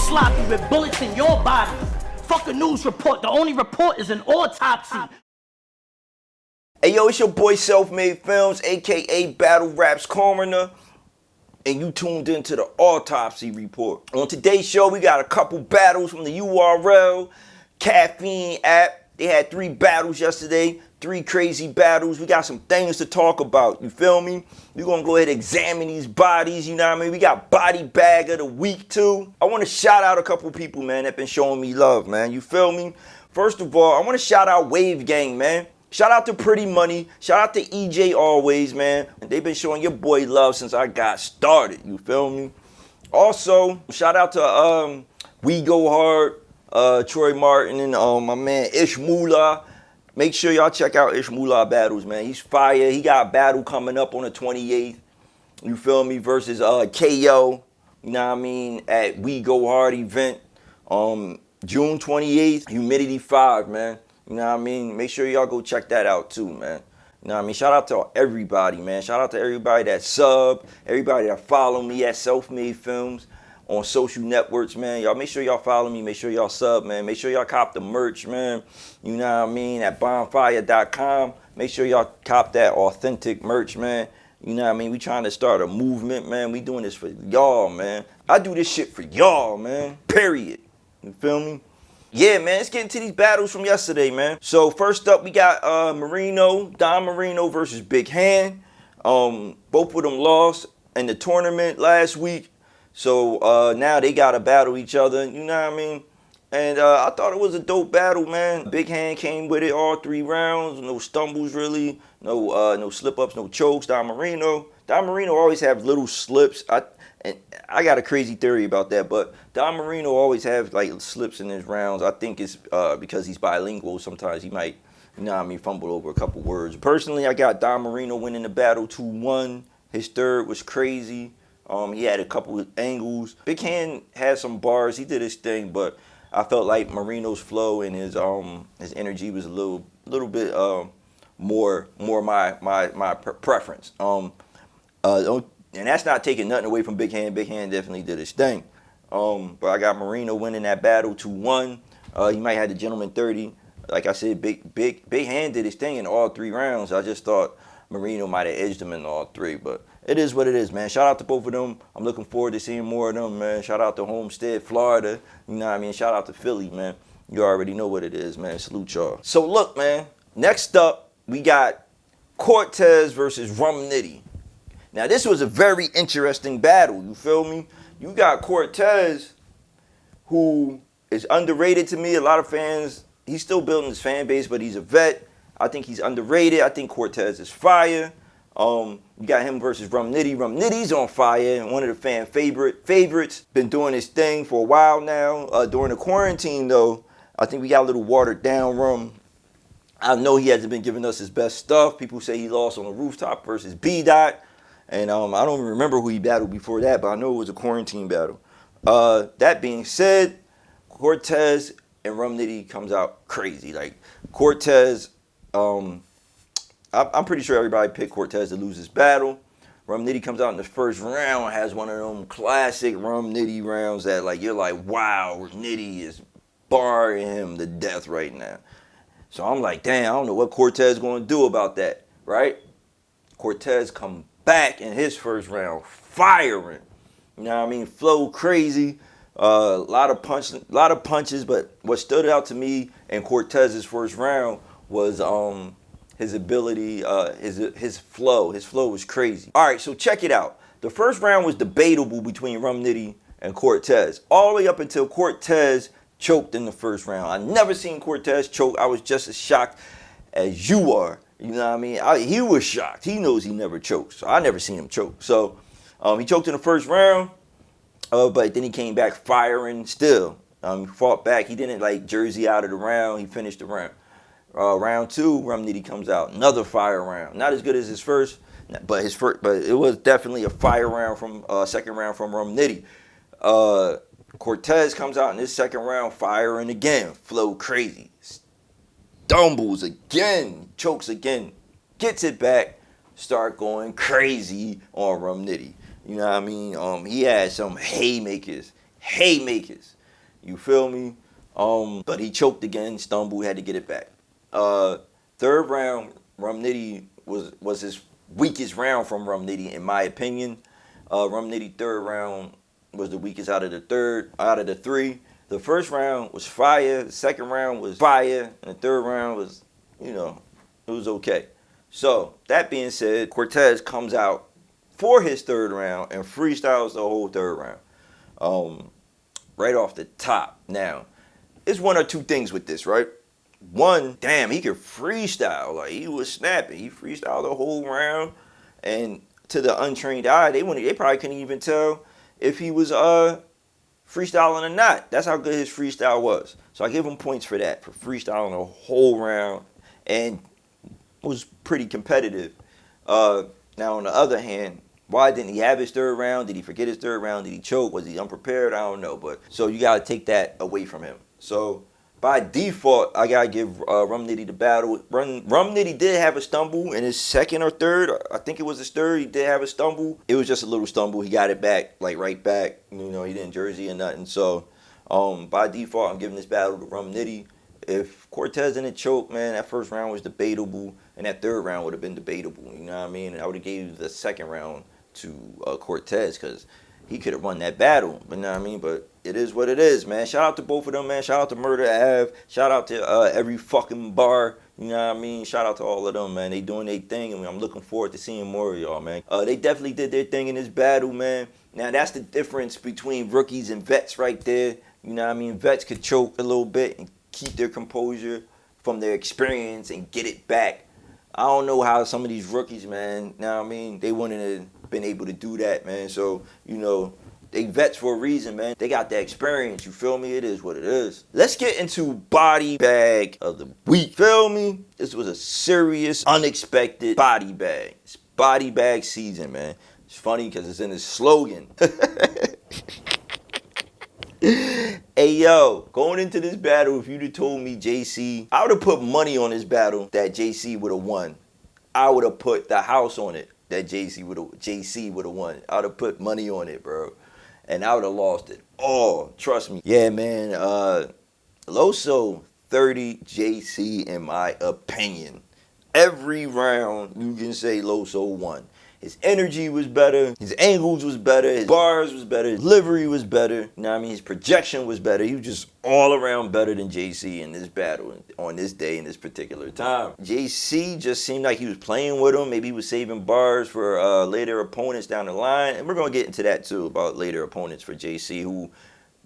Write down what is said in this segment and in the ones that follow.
sloppy with bullets in your body. Fuck a news report, the only report is an autopsy. Hey yo, it's your boy Self-Made Films, aka Battle Rap's Coroner, and you tuned into the Autopsy Report. On today's show, we got a couple battles from the URL Caffeine app. They had 3 battles yesterday, 3 crazy battles. We got some things to talk about, you feel me? We're gonna go ahead and examine these bodies, you know what I mean? We got Body Bag of the Week too. I wanna shout out a couple people, man, that been showing me love, man, you feel me? First of all, I wanna shout out Wave Gang, man. Shout out to Pretty Money. Shout out to EJ Always, man. They've been showing your boy love since I got started, you feel me? Also, shout out to We Go Hard, Troy Martin, and my man Ish Moolah. Make sure y'all check out Ish Moolah battles, man. He's fire. He got a battle coming up on the 28th. You feel me? Versus KO. You know what I mean? At We Go Hard event. June 28th, Humidity 5, man. You know what I mean? Make sure y'all go check that out too, man. You know what I mean? Shout out to everybody, man. Shout out to everybody that sub, everybody that follow me at Self-Made Films on social networks, man. Y'all make sure y'all follow me. Make sure y'all sub, man. Make sure y'all cop the merch, man. You know what I mean? At bonfire.com. Make sure y'all cop that authentic merch, man. You know what I mean? We trying to start a movement, man. We doing this for y'all, man. I do this shit for y'all, man. Period. You feel me? Yeah, man, let's get into these battles from yesterday, man. So first up, we got Don Marino versus Big Hand. Both of them lost in the tournament last week. So now they got to battle each other, you know what I mean? And I thought it was a dope battle, man. Big Hand came with it all 3 rounds. No stumbles, really. No slip-ups, no chokes. Don Marino always have little slips. I got a crazy theory about that, but Don Marino always have like slips in his rounds. I think it's because he's bilingual. Sometimes he might, you know what I mean, fumble over a couple words. Personally, I got Don Marino winning the battle 2-1. His third was crazy. He had a couple of angles. Big Hand had some bars. He did his thing, but I felt like Marino's flow and his energy was a little bit more my preference. And that's not taking nothing away from Big Hand. Big Hand definitely did his thing. But I got Marino winning that battle 2-1. He might have the gentleman 30. Like I said, Big Hand did his thing in all 3 rounds. I just thought Marino might have edged him in all 3. But it is what it is, man. Shout out to both of them. I'm looking forward to seeing more of them, man. Shout out to Homestead, Florida. You know what I mean? Shout out to Philly, man. You already know what it is, man. Salute y'all. So look, man. Next up, we got Cortez versus Rum Nitty. Now, this was a very interesting battle, you feel me? You got Cortez, who is underrated to me. A lot of fans, he's still building his fan base, but he's a vet. I think he's underrated. I think Cortez is fire. You got him versus Rum Nitty. Rum Nitty's on fire, and one of the fan favorites. Been doing his thing for a while now. During the quarantine, though, I think we got a little watered down Rum. I know he hasn't been giving us his best stuff. People say he lost on the rooftop versus B-Dot. And I don't even remember who he battled before that, but I know it was a quarantine battle. That being said, Cortez and Rum Nitty comes out crazy. Like, Cortez, I'm pretty sure everybody picked Cortez to lose this battle. Rum Nitty comes out in the first round, has one of them classic Rum Nitty rounds that, like, you're like, wow, Nitty is barring him to death right now. So I'm like, damn, I don't know what Cortez going to do about that, right? Cortez come back in his first round, firing. You know what I mean? Flow crazy. A lot of punches, but what stood out to me in Cortez's first round was his ability, his flow. His flow was crazy. All right, so check it out. The first round was debatable between Rum Nitty and Cortez, all the way up until Cortez choked in the first round. I never seen Cortez choke. I was just as shocked as you are. You know what I mean? He was shocked. He knows he never chokes. So I never seen him choke. So he choked in the first round, but then he came back firing still. He fought back. He didn't like jersey out of the round. He finished the round. Round 2, Rum Nitty comes out. Another fire round. Not as good as his first, but it was definitely a fire round from second round from Rum Nitty. Cortez comes out in this second round firing again. Flow crazy. Stumbles again, chokes again, gets it back, start going crazy on Rum Nitty. You know what I mean? He had some haymakers haymakers. You feel me? But he choked again, stumbled, had to get it back. Third round, NITTY was his weakest round from NITTY, in my opinion. NITTY third round was the weakest out of the three. The first round was fire, the second round was fire, and the third round was, it was okay. So, that being said, Cortez comes out for his third round and freestyles the whole third round. Right off the top. Now, it's one or two things with this, right? One, damn, he could freestyle. Like, he was snapping. He freestyled the whole round, and to the untrained eye, they probably couldn't even tell if he was freestyling or not. That's how good his freestyle was. So I give him points for that, for freestyling the whole round, and was pretty competitive. Now, on the other hand, why didn't he have his third round? Did he forget his third round? Did he choke? Was he unprepared? I don't know. But so you gotta take that away from him. So by default, I gotta give NITTY the battle. NITTY did have a stumble in his second or third. I think it was his third. He did have a stumble. It was just a little stumble. He got it back, like right back. He didn't jersey or nothing. So by default, I'm giving this battle to NITTY. If Cortez didn't choke, man, that first round was debatable, and that third round would have been debatable. You know what I mean? And I would have gave the second round to Cortez, because he could have won that battle. You know what I mean? But it is what it is, man. Shout out to both of them, man. Shout out to Murder Ave. Shout out to every fucking bar. You know what I mean? Shout out to all of them, man. They doing their thing, and I'm looking forward to seeing more of y'all, man. They definitely did their thing in this battle, man. Now, that's the difference between rookies and vets right there. You know what I mean? Vets could choke a little bit and keep their composure from their experience and get it back. I don't know how some of these rookies, man, you know what I mean? They wouldn't have been able to do that, man. So, they vets for a reason, man. They got that experience, you feel me? It is what it is. Let's get into body bag of the week, feel me? This was a serious, unexpected body bag. It's body bag season, man. It's funny because it's in his slogan. Hey, yo, going into this battle, if you'd have told me JC, I would have put money on this battle that JC would have won. I would have put the house on it that JC would have won. I would have put money on it, bro. And I would have lost it all. Trust me. Yeah, man. Loso 30, JC, in my opinion. Every round, you can say Loso won. His energy was better, his angles was better, his bars was better, his delivery was better, you know what I mean? His projection was better. He was just all around better than JC in this battle on this day in this particular time. JC just seemed like he was playing with him. Maybe he was saving bars for later opponents down the line. And we're going to get into that too, about later opponents for JC, who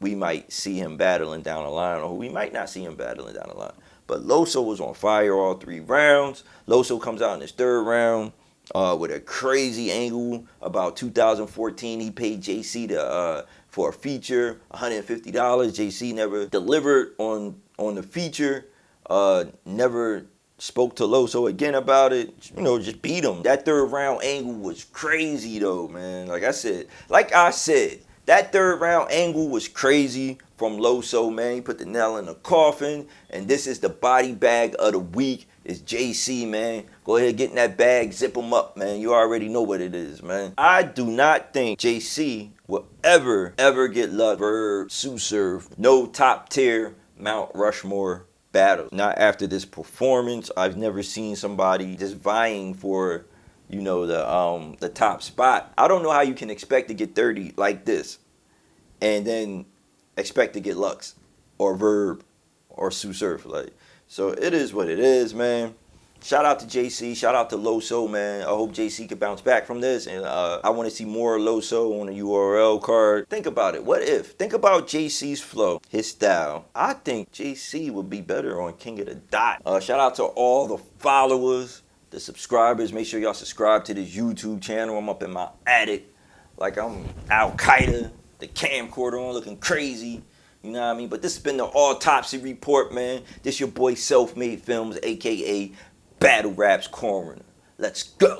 we might see him battling down the line, or who we might not see him battling down the line. But Loso was on fire all three rounds. Loso comes out in his third round with a crazy angle. About 2014, he paid JC for a feature, $150. JC never delivered on the feature, never spoke to Loso again about it, just beat him. That third round angle was crazy though, man. Like I said, that third round angle was crazy from Loso, man. He put the nail in the coffin, and this is the body bag of the week. It's JC, man. Go ahead, get in that bag, zip him up, man. You already know what it is, man. I do not think JC will ever get love for Sue Surf. No top tier Mount Rushmore battle. Not after this performance. I've never seen somebody just vying for, the top spot. I don't know how you can expect to get 30 like this and then expect to get Lux or Verb or Sue Surf. So it is what it is, man. Shout out to JC. Shout out to Loso, man. I hope JC could bounce back from this. And I want to see more Loso on a URL card. Think about it. What if? Think about JC's flow, his style. I think JC would be better on King of the Dot. Shout out to all the followers, the subscribers. Make sure y'all subscribe to this YouTube channel. I'm up in my attic like I'm Al Qaeda. The camcorder on looking crazy. You know what I mean? But this has been the Autopsy Report, man. This your boy Self-Made Films, a.k.a. Battle Raps Coroner. Let's go.